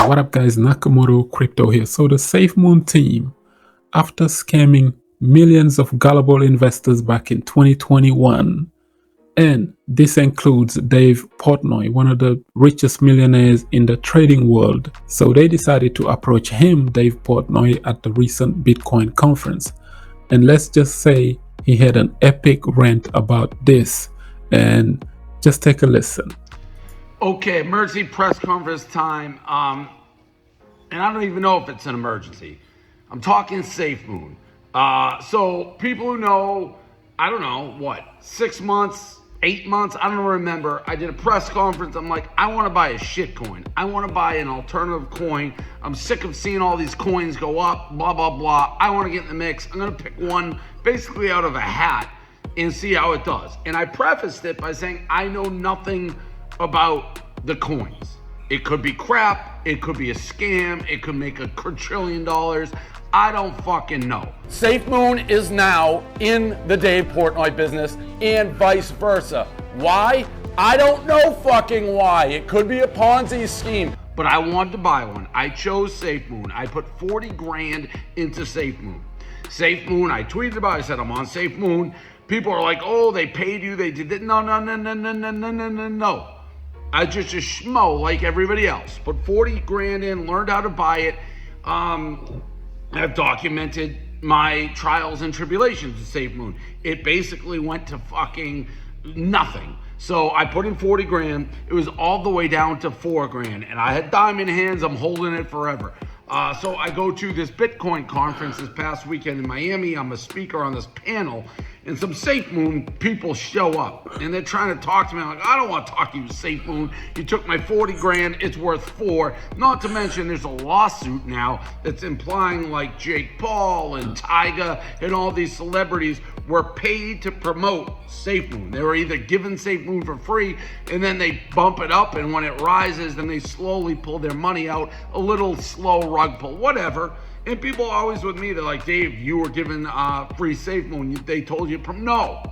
What up, guys? Nakamoto Crypto here. So the Safemoon team, after scamming millions of gullible investors back in 2021, and this includes Dave Portnoy, one of the richest millionaires in the trading world. So they decided to approach him, Dave Portnoy, at the recent Bitcoin conference. And let's just say he had an epic rant about this. And just take a listen. Okay, emergency press conference time. And I don't even know if it's an emergency. I'm talking Safemoon. So people who know, I don't know, what, 6 months, 8 months, I don't remember. I did a press conference. I'm like, I want to buy a shit coin. I want to buy an alternative coin. I'm sick of seeing all these coins go up, blah, blah, blah. I want to get in the mix. I'm going to pick one basically out of a hat and see how it does. And I prefaced it by saying, I know nothing about the coins. It could be crap, it could be a scam, it could make $1 trillion. I don't fucking know. Safemoon is now in the Dave Portnoy business and vice versa. Why? I don't know fucking why. It could be a Ponzi scheme. But I wanted to buy one. I chose Safemoon. I put 40 grand into Safemoon. Safemoon, I tweeted about it, I said I'm on Safemoon. People are like, oh, they paid you, they did it. No. I just a schmo like everybody else. Put 40 grand in, learned how to buy it. I've documented my trials and tribulations with Safemoon. It basically went to fucking nothing. So I put in 40 grand. It was all the way down to 4 grand. And I had diamond hands. I'm holding it forever. So I go to this Bitcoin conference this past weekend in Miami. I'm a speaker on this panel, and some Safemoon people show up, and they're trying to talk to me. I'm like, I don't want to talk to you, Safemoon. You took my 40 grand. It's worth 4. Not to mention there's a lawsuit now that's implying like Jake Paul and Tyga and all these celebrities were paid to promote Safemoon. They were either given Safemoon for free, and then they bump it up, and when it rises, then they slowly pull their money out, a little slow rug pull, whatever. And people are always with me, they're like, Dave, you were given free Safemoon. They told you, no.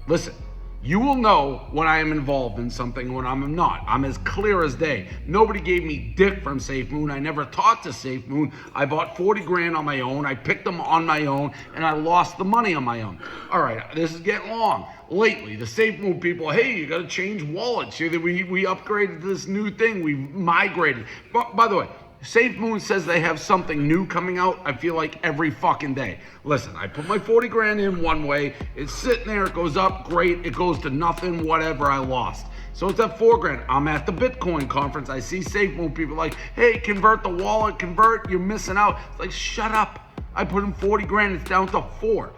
Listen, you will know when I am involved in something, when I'm not. I'm as clear as day. Nobody gave me dick from Safemoon. I never talked to Safemoon. I bought 40 grand on my own. I picked them on my own, and I lost the money on my own. All right, this is getting long. Lately, the Safemoon people, hey, you got to change wallets. We upgraded to this new thing. We migrated. By the way, Safemoon says they have something new coming out, I feel like every fucking day. Listen, I put my 40 grand in one way, it's sitting there, it goes up, great, it goes to nothing, whatever, I lost. So it's at 4 grand. I'm at the Bitcoin conference, I see Safemoon people like, hey, convert the wallet, convert, you're missing out. It's like, shut up. I put in 40 grand, it's down to 4.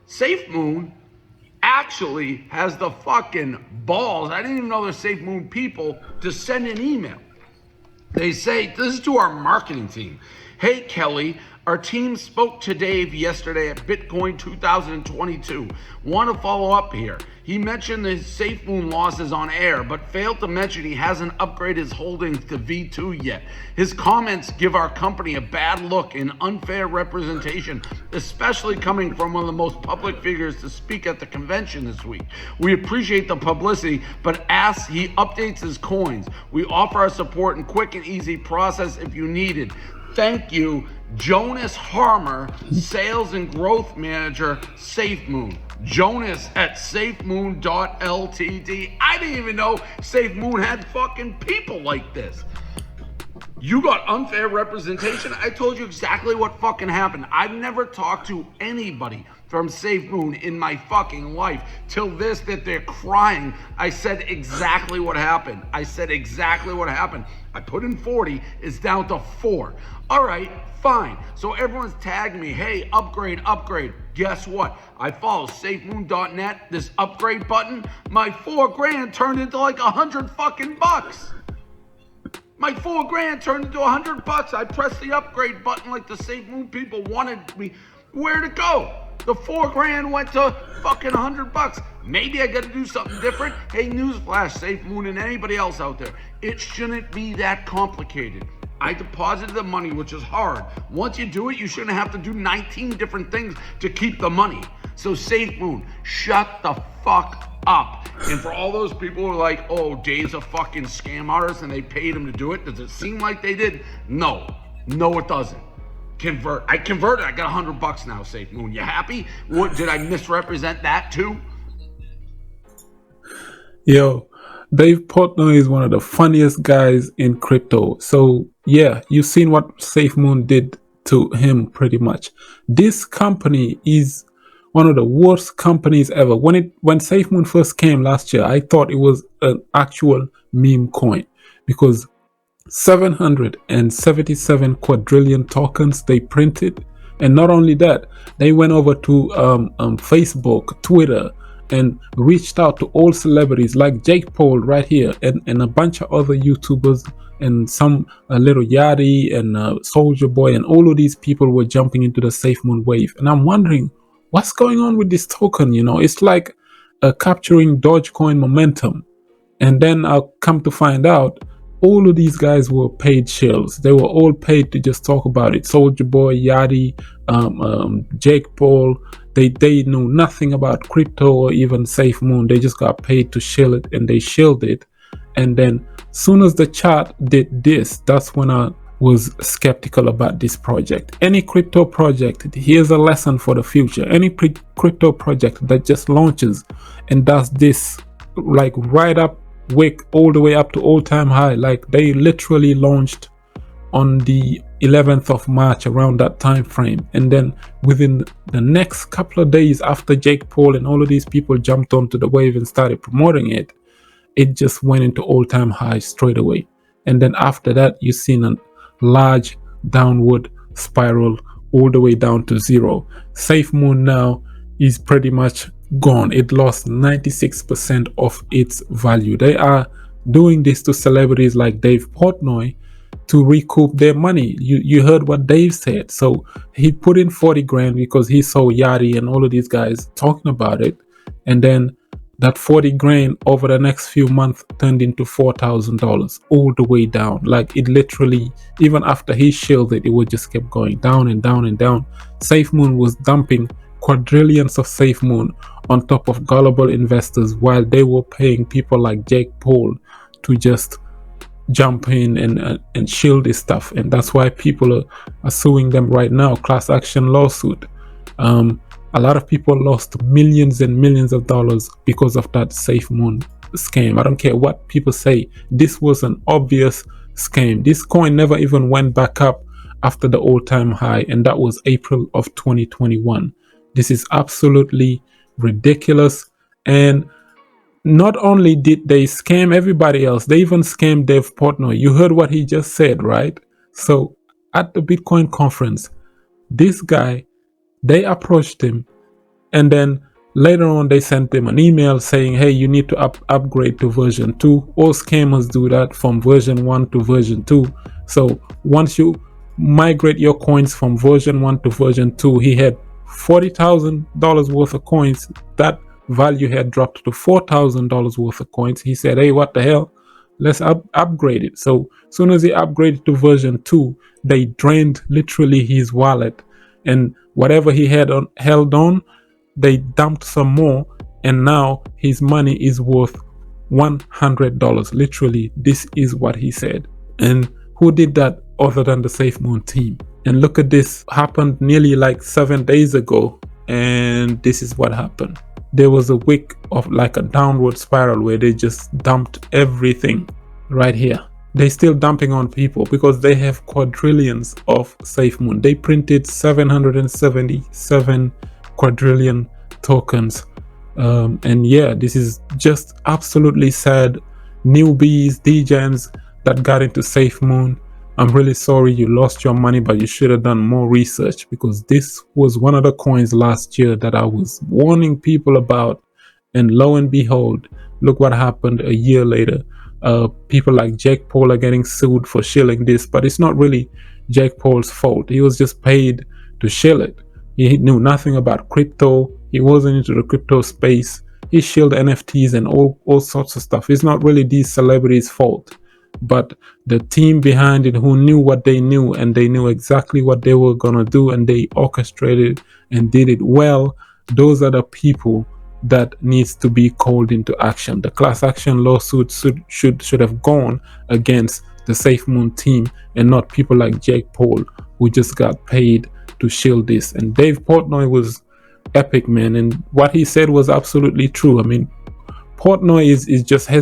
Safemoon actually has the fucking balls, I didn't even know they're Safemoon people, to send an email. They say, this is to our marketing team. Hey, Kelly, our team spoke to Dave yesterday at Bitcoin 2022. Want to follow up here. He mentioned the Safemoon losses on air, but failed to mention he hasn't upgraded his holdings to V2 yet. His comments give our company a bad look and unfair representation, especially coming from one of the most public figures to speak at the convention this week. We appreciate the publicity, but ask he updates his coins. We offer our support and quick and easy process if you need it. Thank you, Jonas Harmer, Sales and Growth Manager, Safemoon. Jonas at safemoon.ltd. I didn't even know Safemoon had fucking people like this. You got unfair representation? I told you exactly what fucking happened. I've never talked to anybody from Safemoon in my fucking life till this that they're crying. I said exactly what happened. I put in 40, it's down to 4. All right, fine. So everyone's tagging me, hey, upgrade. Guess what? I follow safemoon.net, this upgrade button. My 4 grand turned into like 100 fucking bucks. My 4 grand turned into 100 bucks. I pressed the upgrade button like the Safemoon people wanted me. Where'd it go? The 4 grand went to fucking 100 bucks. Maybe I got to do something different. Hey, newsflash, Safemoon and anybody else out there. It shouldn't be that complicated. I deposited the money, which is hard. Once you do it, you shouldn't have to do 19 different things to keep the money. So Safemoon, shut the fuck up. And for all those people who are like, oh, Dave's a fucking scam artist and they paid him to do it, does it seem like they did? No, it doesn't. I converted. I got $100 now, Safemoon. You happy? What, did I misrepresent that too? Yo, Dave Portnoy is one of the funniest guys in crypto. So yeah, you've seen what Safemoon did to him pretty much. This company is one of the worst companies ever. When Safemoon first came last year, I thought it was an actual meme coin because 777 quadrillion tokens they printed, and not only that, they went over to Facebook, Twitter, and reached out to all celebrities like Jake Paul right here, and a bunch of other YouTubers, and some little Yachty and Soldier Boy, and all of these people were jumping into the Safemoon wave. And I'm wondering what's going on with this token. It's like capturing Dogecoin momentum. And then I'll come to find out all of these guys were paid shills. They were all paid to just talk about it. Soldier Boy, Yachty, Jake Paul. They knew nothing about crypto or even Safemoon. They just got paid to shill it, and they shilled it. And then soon as the chart did this, that's when I was skeptical about this project. Any crypto project, here's a lesson for the future. Any crypto project that just launches and does this, like right up wick all the way up to all-time high, like they literally launched on the 11th of March around that time frame, and then within the next couple of days after Jake Paul and all of these people jumped onto the wave and started promoting it, it just went into all-time high straight away. And then after that, you've seen a large downward spiral all the way down to zero. Safemoon now is pretty much gone. It lost 96% of its value. They are doing this to celebrities like Dave Portnoy to recoup their money. You heard what Dave said. So he put in 40 grand because he saw Yachty and all of these guys talking about it, and then that 40 grand over the next few months turned into $4,000 all the way down. Like it literally, even after he shilled it, it would just kept going down and down and down. Safemoon was dumping quadrillions of Safemoon on top of gullible investors while they were paying people like Jake Paul to just jump in and shield this stuff. And that's why people are suing them right now. Class action lawsuit. A lot of people lost millions and millions of dollars because of that Safemoon scam. I don't care what people say. This was an obvious scam. This coin never even went back up after the all-time high, and that was April of 2021. This is absolutely ridiculous. And not only did they scam everybody else, they even scammed Dave Portnoy. You heard what he just said, right? So at the Bitcoin conference, this guy, they approached him, and then later on they sent him an email saying, hey, you need to upgrade to version 2. All scammers do that from version 1 to version 2. So once you migrate your coins from version 1 to version 2, he had $40,000 worth of coins. That value had dropped to $4,000 worth of coins. He said, hey, what the hell? Let's upgrade it. So as soon as he upgraded to version 2, they drained literally his wallet, and whatever he had held on, they dumped some more, and now his money is worth $100. Literally, this is what he said. And who did that other than the Safemoon team? And look at this, happened nearly like 7 days ago, and this is what happened. There was a wick of like a downward spiral where they just dumped everything right here. They're still dumping on people because they have quadrillions of Safemoon. They printed 777 quadrillion tokens. And yeah, this is just absolutely sad. Newbies, degens that got into Safemoon, I'm really sorry you lost your money, but you should have done more research, because this was one of the coins last year that I was warning people about. And lo and behold, look what happened a year later. People like Jake Paul are getting sued for shilling this, but it's not really Jake Paul's fault. He was just paid to shill it. He knew nothing about crypto. He wasn't into the crypto space. He shilled NFTs and all sorts of stuff. It's not really these celebrities' fault, but the team behind it who knew what they knew, and they knew exactly what they were gonna do, and they orchestrated and did it well. those are the people that needs to be called into action. The class action lawsuit should have gone against the Safemoon team and not people like Jake Paul, who just got paid to shield this. And Dave Portnoy was epic, man, and what he said was absolutely true. I mean, Portnoy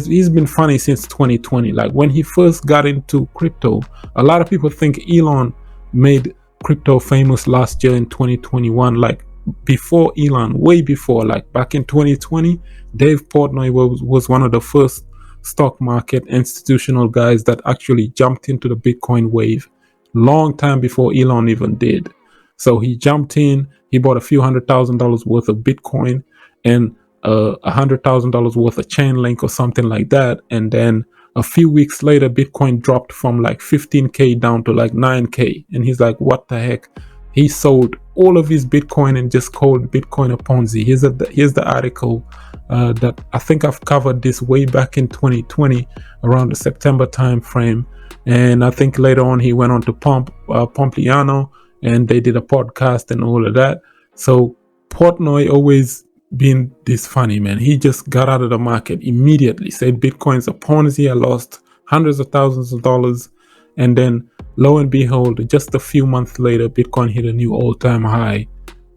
he's been funny since 2020. Like when he first got into crypto, a lot of people think Elon made crypto famous last year in 2021. Like before Elon, way before, like back in 2020, Dave Portnoy was one of the first stock market institutional guys that actually jumped into the Bitcoin wave long time before Elon even did. So he jumped in, he bought a few $100,000 worth of Bitcoin and $100,000 worth of chain link or something like that. And then a few weeks later, Bitcoin dropped from like 15K down to like 9K. And he's like, what the heck? He sold all of his Bitcoin and just called Bitcoin a Ponzi. Here's the article that I think I've covered this way back in 2020 around the September time frame. And I think later on he went on to Pompliano and they did a podcast and all of that. So Portnoy always been this funny, man. He just got out of the market immediately, said Bitcoin's a Ponzi. I lost hundreds of thousands of dollars. And then lo and behold, just a few months later, Bitcoin hit a new all-time high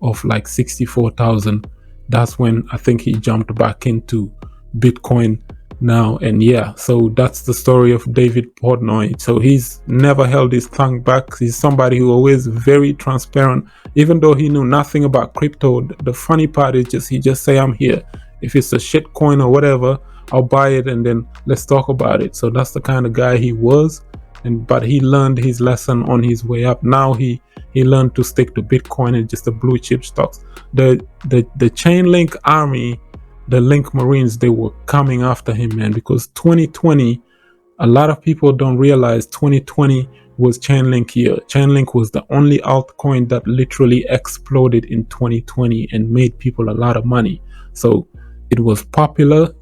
of like 64,000. That's when I think he jumped back into Bitcoin now. And yeah, so that's the story of David Portnoy. So he's never held his tongue back. He's somebody who always very transparent, even though he knew nothing about crypto. The funny part is he just say, I'm here. If it's a shit coin or whatever, I'll buy it and then let's talk about it. So that's the kind of guy he was. But he learned his lesson on his way up. Now he learned to stick to Bitcoin and just the blue chip stocks. The Chainlink army, the Link Marines, they were coming after him, man, because 2020, a lot of people don't realize 2020 was Chainlink year. Chainlink was the only altcoin that literally exploded in 2020 and made people a lot of money. So it was popular.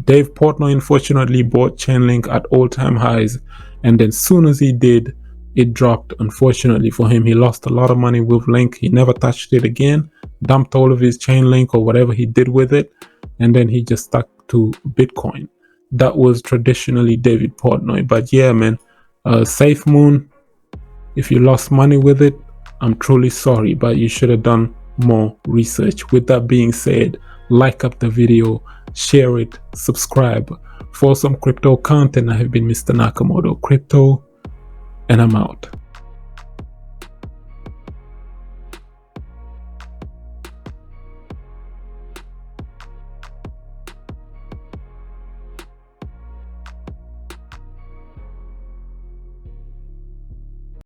Dave Portnoy unfortunately bought Chainlink at all-time highs, and then soon as he did, it dropped. Unfortunately for him, he lost a lot of money with Link. He never touched it again, dumped all of his Chainlink or whatever he did with it, and then he just stuck to Bitcoin. That was traditionally David Portnoy. But yeah, man, Safemoon, if you lost money with it, I'm truly sorry, but you should have done more research. With that being said, like up the video, share it, subscribe. For some crypto content, I have been Mr. Nakamoto Crypto, and I'm out.